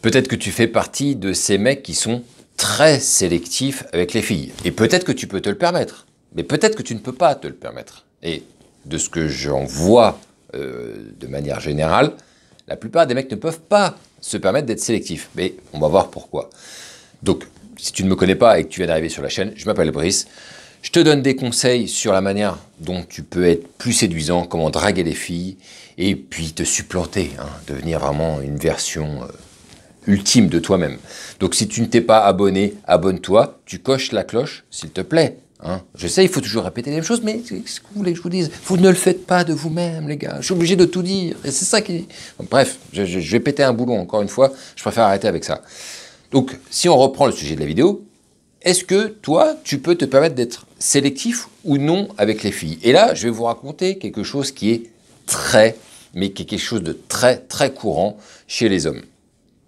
Peut-être que tu fais partie de ces mecs qui sont très sélectifs avec les filles. Et peut-être que tu peux te le permettre. Mais peut-être que tu ne peux pas te le permettre. Et de ce que j'en vois de manière générale, la plupart des mecs ne peuvent pas se permettre d'être sélectifs. Mais on va voir pourquoi. Donc, si tu ne me connais pas et que tu viens d'arriver sur la chaîne, je m'appelle Brice. Je te donne des conseils sur la manière dont tu peux être plus séduisant, comment draguer les filles, et puis te supplanter, devenir vraiment une version ultime de toi-même. Donc si tu ne t'es pas abonné, abonne-toi, tu coches la cloche, s'il te plaît. Je sais, il faut toujours répéter les mêmes choses, mais c'est ce que vous voulez que je vous dise. Vous ne le faites pas de vous-même, les gars. Je suis obligé de tout dire, et c'est ça qui... Bref, je vais péter un boulon, encore une fois, je préfère arrêter avec ça. Donc, si on reprend le sujet de la vidéo, est-ce que toi, tu peux te permettre d'être sélectif ou non avec les filles? Et là, je vais vous raconter quelque chose qui est mais qui est quelque chose de très, très courant chez les hommes.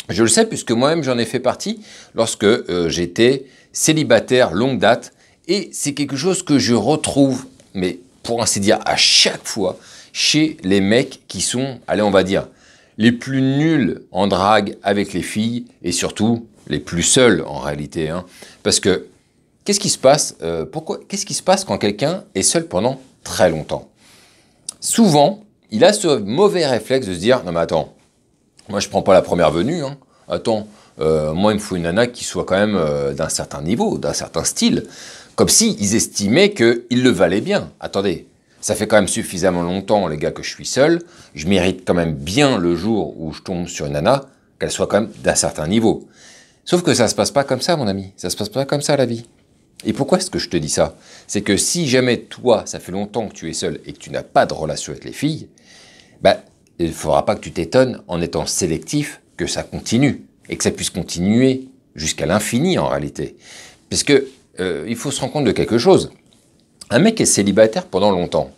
Je le sais puisque moi-même, j'en ai fait partie lorsque j'étais célibataire longue date. Et c'est quelque chose que je retrouve, mais pour ainsi dire, à chaque fois, chez les mecs qui sont, allez, on va dire, les plus nuls en drague avec les filles et surtout les plus seuls en réalité. Parce que qu'est-ce qui se passe qu'est-ce qui se passe quand quelqu'un est seul pendant très longtemps? Souvent, il a ce mauvais réflexe de se dire « Non mais attends, moi je prends pas la première venue. Attends, moi il me faut une nana qui soit quand même d'un certain niveau, d'un certain style. » Comme s'ils estimaient qu'ils le valaient bien. Attendez, ça fait quand même suffisamment longtemps, les gars, que je suis seul. Je mérite quand même bien le jour où je tombe sur une nana, qu'elle soit quand même d'un certain niveau. Sauf que ça se passe pas comme ça, mon ami. Ça se passe pas comme ça, la vie. Et pourquoi est-ce que je te dis ça? C'est que si jamais toi, ça fait longtemps que tu es seul et que tu n'as pas de relation avec les filles, il ne faudra pas que tu t'étonnes en étant sélectif que ça continue. Et que ça puisse continuer jusqu'à l'infini, en réalité. Parce que il faut se rendre compte de quelque chose. Un mec qui est célibataire pendant longtemps,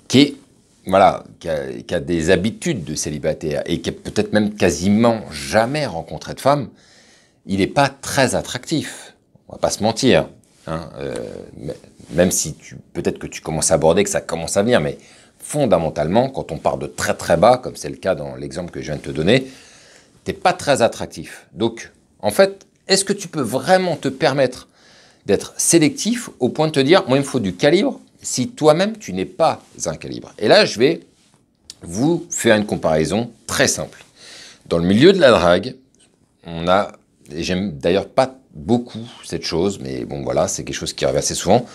qui a des habitudes de célibataire et qui a peut-être même quasiment jamais rencontré de femme, il n'est pas très attractif. On va pas se mentir. Même si peut-être que tu commences à aborder, que ça commence à venir, mais fondamentalement, quand on part de très très bas, comme c'est le cas dans l'exemple que je viens de te donner, tu n'es pas très attractif. Donc, en fait, est-ce que tu peux vraiment te permettre d'être sélectif au point de te dire, moi il me faut du calibre, si toi-même tu n'es pas un calibre. Et là, je vais vous faire une comparaison très simple. Dans le milieu de la drague, et j'aime d'ailleurs pas beaucoup cette chose, mais bon voilà, c'est quelque chose qui revient assez souvent,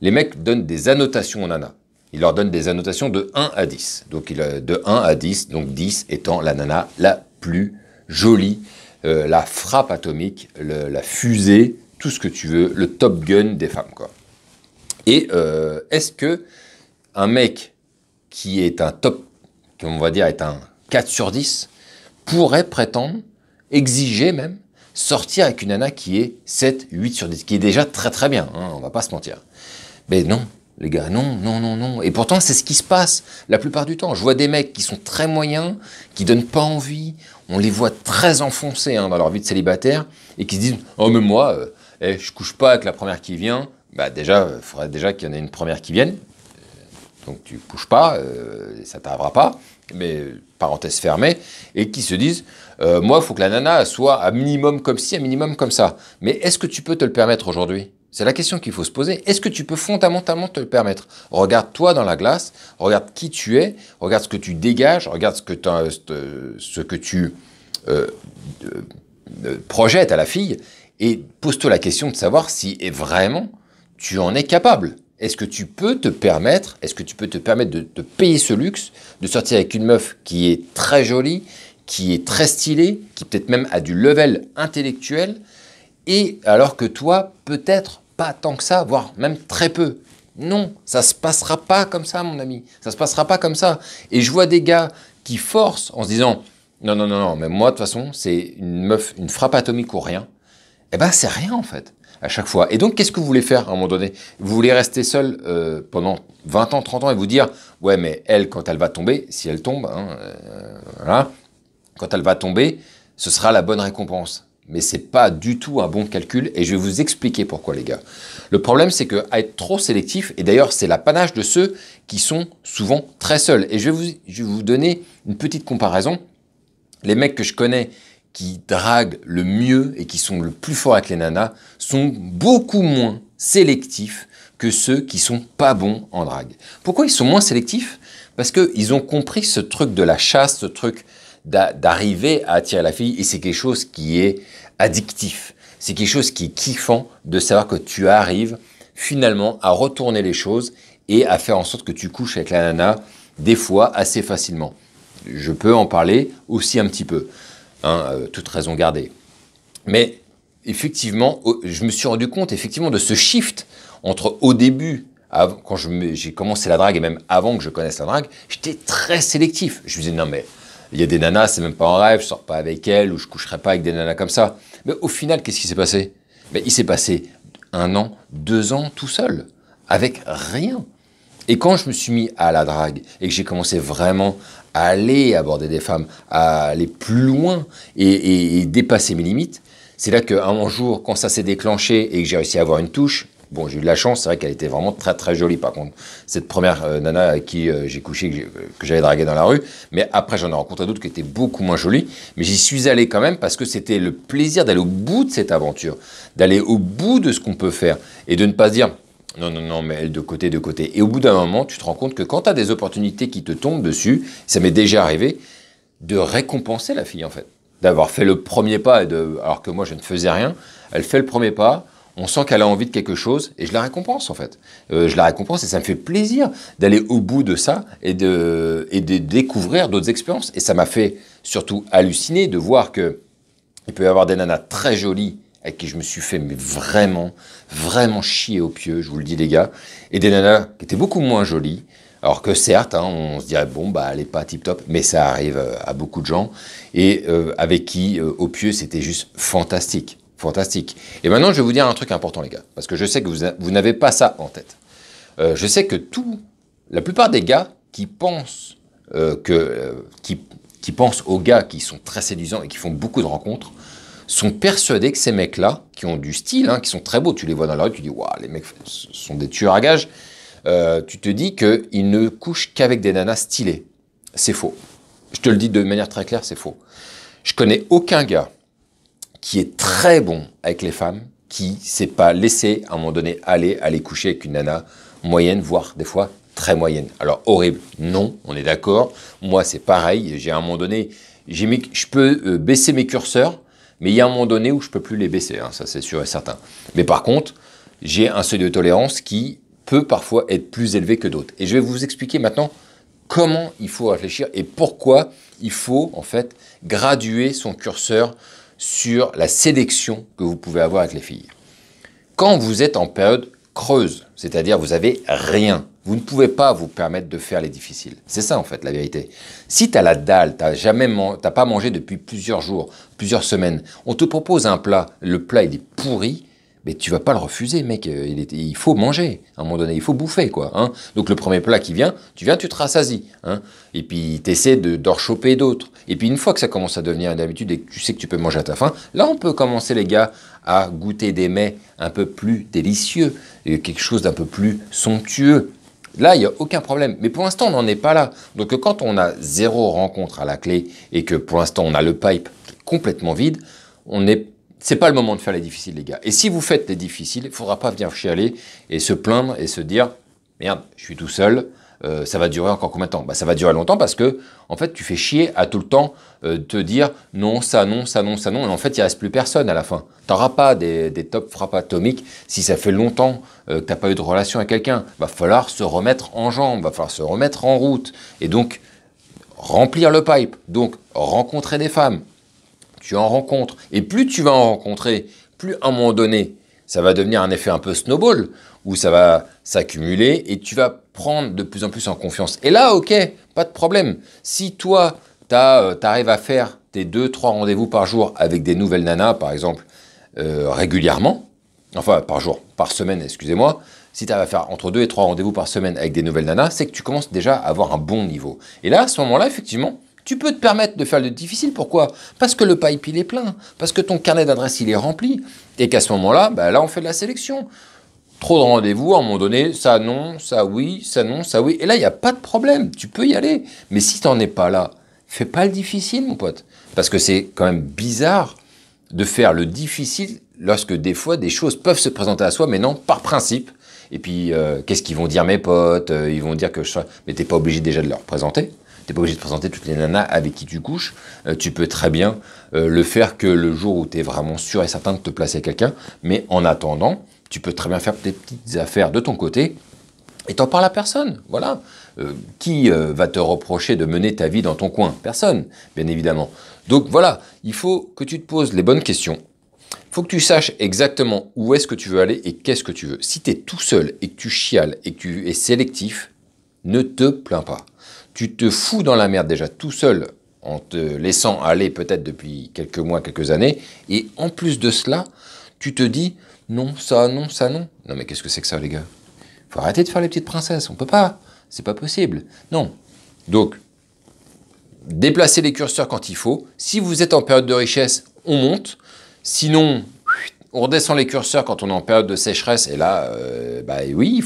les mecs donnent des annotations aux nanas. Ils leur donnent des annotations de 1 à 10. Donc de 1 à 10, donc 10 étant la nana la plus jolie, la frappe atomique, la fusée, tout ce que tu veux, le Top Gun des femmes, quoi. Et est-ce que un mec qui est un top, on va dire est un 4 sur 10, pourrait prétendre, exiger même, sortir avec une nana qui est 7, 8 sur 10, qui est déjà très très bien, on va pas se mentir. Mais non, les gars, non, non, non, non. Et pourtant, c'est ce qui se passe la plupart du temps. Je vois des mecs qui sont très moyens, qui donnent pas envie, on les voit très enfoncés dans leur vie de célibataire, et qui se disent « Oh, mais moi... je couche pas avec la première qui vient, déjà, il faudrait déjà qu'il y en ait une première qui vienne. Donc tu couches pas, ça t'arrivera pas, mais parenthèse fermée, et qui se disent, moi, il faut que la nana soit à minimum comme ci, à minimum comme ça. Mais est-ce que tu peux te le permettre aujourd'hui? C'est la question qu'il faut se poser. Est-ce que tu peux fondamentalement te le permettre? Regarde-toi dans la glace, regarde qui tu es, regarde ce que tu dégages, regarde ce que tu projettes à la fille, et pose-toi la question de savoir si vraiment tu en es capable. Est-ce que tu peux te permettre, de te payer ce luxe, de sortir avec une meuf qui est très jolie, qui est très stylée, qui peut-être même a du level intellectuel, et alors que toi, peut-être pas tant que ça, voire même très peu. Non, ça se passera pas comme ça, mon ami. Ça se passera pas comme ça. Et je vois des gars qui forcent en se disant « Non, non, non, non, mais moi, de toute façon, c'est une meuf, une frappe atomique ou rien. » Eh ben, c'est rien, en fait, à chaque fois. Et donc, qu'est-ce que vous voulez faire, à un moment donné? Vous voulez rester seul pendant 20 ans, 30 ans et vous dire « Ouais, mais elle, quand elle va tomber, si elle tombe, voilà, quand elle va tomber, ce sera la bonne récompense. » Mais c'est pas du tout un bon calcul et je vais vous expliquer pourquoi, les gars. Le problème, c'est qu'à être trop sélectif, et d'ailleurs, c'est l'apanage de ceux qui sont souvent très seuls. Et je vais vous donner une petite comparaison. Les mecs que je connais qui draguent le mieux et qui sont le plus forts avec les nanas sont beaucoup moins sélectifs que ceux qui sont pas bons en drague. Pourquoi ils sont moins sélectifs? Parce qu'ils ont compris ce truc de la chasse, ce truc d'arriver à attirer la fille, et c'est quelque chose qui est addictif. C'est quelque chose qui est kiffant de savoir que tu arrives finalement à retourner les choses et à faire en sorte que tu couches avec la nana des fois assez facilement. Je peux en parler aussi un petit peu, toute raison gardée. Mais effectivement, je me suis rendu compte effectivement de ce shift entre au début, quand j'ai commencé la drague et même avant que je connaisse la drague, j'étais très sélectif. Je me disais non mais il y a des nanas, c'est même pas un rêve, je sors pas avec elles ou je coucherai pas avec des nanas comme ça. Mais au final, qu'est-ce qui s'est passé? Il s'est passé 1 an, 2 ans tout seul, avec rien. Et quand je me suis mis à la drague et que j'ai commencé vraiment à aller aborder des femmes, à aller plus loin et dépasser mes limites, c'est là qu'un jour, quand ça s'est déclenché et que j'ai réussi à avoir une touche, bon, j'ai eu de la chance, c'est vrai qu'elle était vraiment très très jolie par contre, cette première nana avec qui j'ai couché, que j'avais dragué dans la rue, mais après j'en ai rencontré d'autres qui étaient beaucoup moins jolies, mais j'y suis allé quand même parce que c'était le plaisir d'aller au bout de cette aventure, d'aller au bout de ce qu'on peut faire et de ne pas se dire non, non, non, mais elle de côté, de côté. Et au bout d'un moment, tu te rends compte que quand tu as des opportunités qui te tombent dessus, ça m'est déjà arrivé, de récompenser la fille en fait. D'avoir fait le premier pas, alors que moi je ne faisais rien, elle fait le premier pas, on sent qu'elle a envie de quelque chose et je la récompense en fait. Je la récompense et ça me fait plaisir d'aller au bout de ça et de découvrir d'autres expériences. Et ça m'a fait surtout halluciner de voir qu'il peut y avoir des nanas très jolies avec qui je me suis fait mais vraiment, vraiment chier au pieu, je vous le dis les gars, et des nanas qui étaient beaucoup moins jolies, alors que certes, on se dirait, bon, elle n'est pas tip-top, mais ça arrive à beaucoup de gens, et avec qui, au pieu, c'était juste fantastique, fantastique. Et maintenant, je vais vous dire un truc important les gars, parce que je sais que vous n'avez pas ça en tête. Je sais que la plupart des gars qui pensent, qui pensent aux gars qui sont très séduisants et qui font beaucoup de rencontres, sont persuadés que ces mecs-là, qui ont du style, qui sont très beaux, tu les vois dans la rue, tu dis, waouh, les mecs sont des tueurs à gages, tu te dis qu'ils ne couchent qu'avec des nanas stylées. C'est faux. Je te le dis de manière très claire, c'est faux. Je connais aucun gars qui est très bon avec les femmes, qui ne s'est pas laissé, à un moment donné, aller coucher avec une nana moyenne, voire des fois très moyenne. Alors, horrible, non, on est d'accord. Moi, c'est pareil. J'ai à un moment donné, je peux baisser mes curseurs, mais il y a un moment donné où je ne peux plus les baisser, ça c'est sûr et certain. Mais par contre, j'ai un seuil de tolérance qui peut parfois être plus élevé que d'autres. Et je vais vous expliquer maintenant comment il faut réfléchir et pourquoi il faut en fait graduer son curseur sur la sélection que vous pouvez avoir avec les filles. Quand vous êtes en période creuse, c'est-à-dire vous n'avez rien, vous ne pouvez pas vous permettre de faire les difficiles. C'est ça en fait la vérité. Si tu as la dalle, tu n'as pas mangé depuis plusieurs jours, plusieurs semaines, on te propose un plat, le plat il est pourri, mais tu vas pas le refuser mec, il faut manger, à un moment donné, il faut bouffer quoi. Donc le premier plat qui vient, tu te rassasies. Et puis tu essaies d'en choper d'autres. Et puis une fois que ça commence à devenir une habitude et que tu sais que tu peux manger à ta faim, là on peut commencer les gars à goûter des mets un peu plus délicieux, quelque chose d'un peu plus somptueux. Là, il n'y a aucun problème. Mais pour l'instant, on n'en est pas là. Donc quand on a 0 rencontre à la clé et que pour l'instant, on a le pipe complètement vide, c'est pas le moment de faire les difficiles, les gars. Et si vous faites les difficiles, il ne faudra pas venir chialer et se plaindre et se dire « Merde, je suis tout seul, ça va durer encore combien de temps ?» Ça va durer longtemps parce que, en fait, tu fais chier à tout le temps te dire « Non, ça, non, ça, non, ça, non. » Et en fait, il ne reste plus personne à la fin. Tu n'auras pas des top frappes atomiques si ça fait longtemps que tu n'as pas eu de relation avec quelqu'un. Il va falloir se remettre en jambe, il va falloir se remettre en route. Et donc, remplir le pipe. Donc, rencontrer des femmes. Tu en rencontres. Et plus tu vas en rencontrer, plus à un moment donné, ça va devenir un effet un peu snowball, où ça va s'accumuler et tu vas prendre de plus en plus en confiance. Et là, ok, pas de problème. Si toi, tu arrives à faire tes 2-3 rendez-vous par jour avec des nouvelles nanas, par exemple, régulièrement, enfin par semaine, excusez-moi, si tu arrives à faire entre 2 et 3 rendez-vous par semaine avec des nouvelles nanas, c'est que tu commences déjà à avoir un bon niveau. Et là, à ce moment-là, effectivement, tu peux te permettre de faire le difficile. Pourquoi? Parce que le pipe, il est plein. Parce que ton carnet d'adresse, il est rempli. Et qu'à ce moment-là, là, on fait de la sélection. Trop de rendez-vous, à un moment donné, ça non, ça oui, ça non, ça oui. Et là, il n'y a pas de problème. Tu peux y aller. Mais si tu n'en es pas là, fais pas le difficile, mon pote. Parce que c'est quand même bizarre de faire le difficile lorsque des fois des choses peuvent se présenter à soi, mais non, par principe. Et puis, qu'est-ce qu'ils vont dire mes potes? Ils vont dire que mais t'es pas obligé déjà de leur présenter. T'es pas obligé de présenter toutes les nanas avec qui tu couches. Tu peux très bien le faire que le jour où tu es vraiment sûr et certain de te placer avec quelqu'un. Mais en attendant, tu peux très bien faire tes petites affaires de ton côté et t'en parles à personne. Voilà. Qui va te reprocher de mener ta vie dans ton coin? Personne, bien évidemment. Donc voilà, il faut que tu te poses les bonnes questions. Il faut que tu saches exactement où est-ce que tu veux aller et qu'est-ce que tu veux. Si tu es tout seul et que tu chiales et que tu es sélectif, ne te plains pas. Tu te fous dans la merde déjà tout seul en te laissant aller peut-être depuis quelques mois, quelques années. Et en plus de cela, tu te dis non, ça, non, ça, non. Non mais qu'est-ce que c'est que ça les gars? Faut arrêter de faire les petites princesses, on peut pas. C'est pas possible. Non. Donc, déplacez les curseurs quand il faut. Si vous êtes en période de richesse, on monte. Sinon, on redescend les curseurs quand on est en période de sécheresse. Et là, bah oui,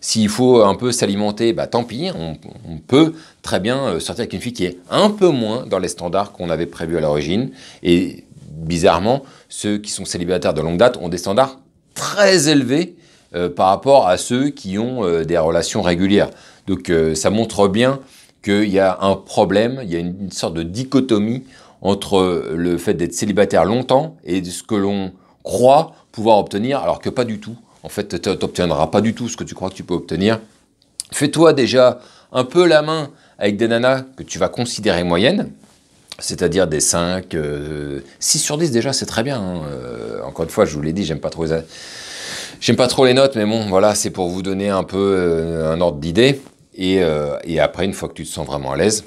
s'il faut un peu s'alimenter, bah tant pis. On peut très bien sortir avec une fille qui est un peu moins dans les standards qu'on avait prévus à l'origine. Et bizarrement, ceux qui sont célibataires de longue date ont des standards très élevés par rapport à ceux qui ont des relations régulières. Donc ça montre bien qu'il y a un problème, il y a une sorte de dichotomie entre le fait d'être célibataire longtemps et ce que l'on croit pouvoir obtenir, alors que pas du tout. En fait, tu n'obtiendras pas du tout ce que tu crois que tu peux obtenir. Fais-toi déjà un peu la main avec des nanas que tu vas considérer moyennes, c'est-à-dire des 5, 6 sur 10 déjà, c'est très bien. Hein. Encore une fois, je vous l'ai dit, j'aime pas trop les notes, mais bon, voilà, c'est pour vous donner un peu un ordre d'idée. Et après, une fois que tu te sens vraiment à l'aise,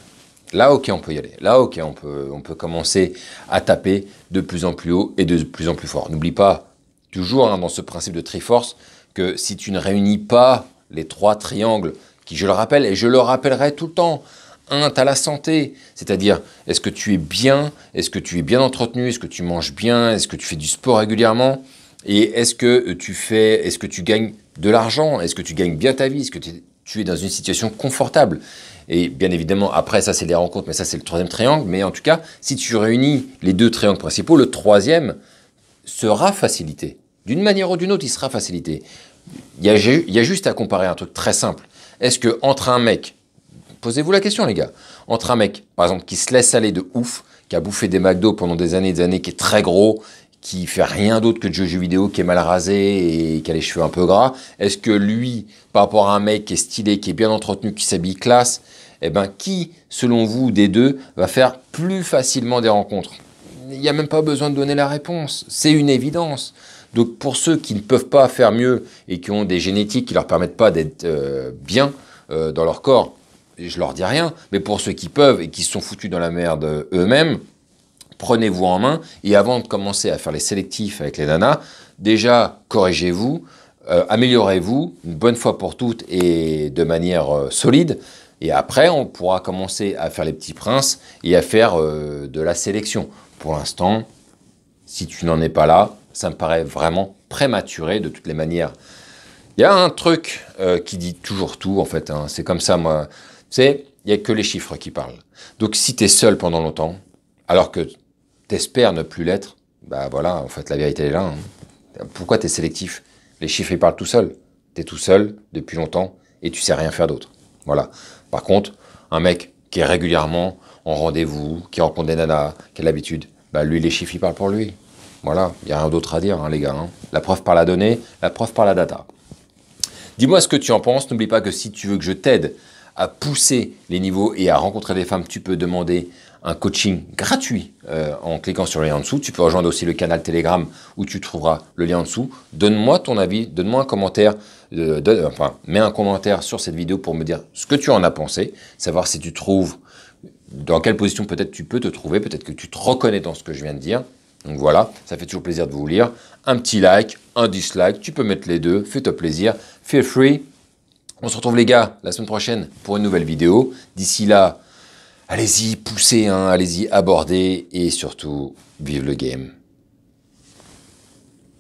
là, ok, on peut y aller. Là, ok, on peut commencer à taper de plus en plus haut et de plus en plus fort. N'oublie pas, toujours dans ce principe de Triforce, que si tu ne réunis pas les 3 triangles, qui, je le rappelle, et je le rappellerai tout le temps, 1, tu as la santé, c'est-à-dire, est-ce que tu es bien? Est-ce que tu es bien entretenu? Est-ce que tu manges bien? Est-ce que tu fais du sport régulièrement? Et est-ce que tu gagnes de l'argent? Est-ce que tu gagnes bien ta vie? Est-ce que tu es dans une situation confortable? Et bien évidemment, après, ça, c'est les rencontres, mais ça, c'est le 3e triangle. Mais en tout cas, si tu réunis les 2 triangles principaux, le 3e sera facilité. D'une manière ou d'une autre, il sera facilité. Il y a juste à comparer un truc très simple. Est-ce que entre un mec, posez-vous la question, les gars, entre un mec, par exemple, qui se laisse aller de ouf, qui a bouffé des McDo pendant des années, qui est très gros, qui fait rien d'autre que de jeux vidéo, qui est mal rasé et qui a les cheveux un peu gras, est-ce que lui, par rapport à un mec qui est stylé, qui est bien entretenu, qui s'habille classe, eh ben, qui, selon vous, des deux, va faire plus facilement des rencontres? Il n'y a même pas besoin de donner la réponse, c'est une évidence. Donc pour ceux qui ne peuvent pas faire mieux et qui ont des génétiques qui ne leur permettent pas d'être bien dans leur corps, je leur dis rien, mais pour ceux qui peuvent et qui se sont foutus dans la merde eux-mêmes, prenez-vous en main et avant de commencer à faire les sélectifs avec les nanas, déjà corrigez-vous, améliorez-vous une bonne fois pour toutes et de manière solide. Et après, on pourra commencer à faire les petits princes et à faire de la sélection. Pour l'instant, si tu n'en es pas là, ça me paraît vraiment prématuré de toutes les manières. Il y a un truc qui dit toujours tout, en fait. Hein, c'est comme ça, moi. Il n'y a que les chiffres qui parlent. Donc, si tu es seul pendant longtemps, alors que tu espères ne plus l'être, bah voilà, en fait, la vérité est là. Hein. Pourquoi tu es sélectif? Les chiffres, ils parlent tout seuls. Tu es tout seul depuis longtemps et tu sais rien faire d'autre. Voilà. Par contre, un mec qui est régulièrement en rendez-vous, qui rencontre des nanas, qui a l'habitude, bah lui, les chiffres, ils parlent pour lui. Voilà, il n'y a rien d'autre à dire, hein, les gars. Hein. La preuve par la donnée, la preuve par la data. Dis-moi ce que tu en penses. N'oublie pas que si tu veux que je t'aide à pousser les niveaux et à rencontrer des femmes, tu peux demander un coaching gratuit en cliquant sur le lien en dessous. Tu peux rejoindre aussi le canal Telegram où tu trouveras le lien en dessous. Donne-moi ton avis, donne-moi un commentaire, mets un commentaire sur cette vidéo pour me dire ce que tu en as pensé, savoir si tu trouves, dans quelle position peut-être tu peux te trouver, peut-être que tu te reconnais dans ce que je viens de dire. Donc voilà, ça fait toujours plaisir de vous lire. Un petit like, un dislike, tu peux mettre les deux, fais-toi plaisir, feel free. On se retrouve les gars la semaine prochaine pour une nouvelle vidéo. D'ici là, allez-y, poussez, hein, allez-y, abordez et surtout, vive le game.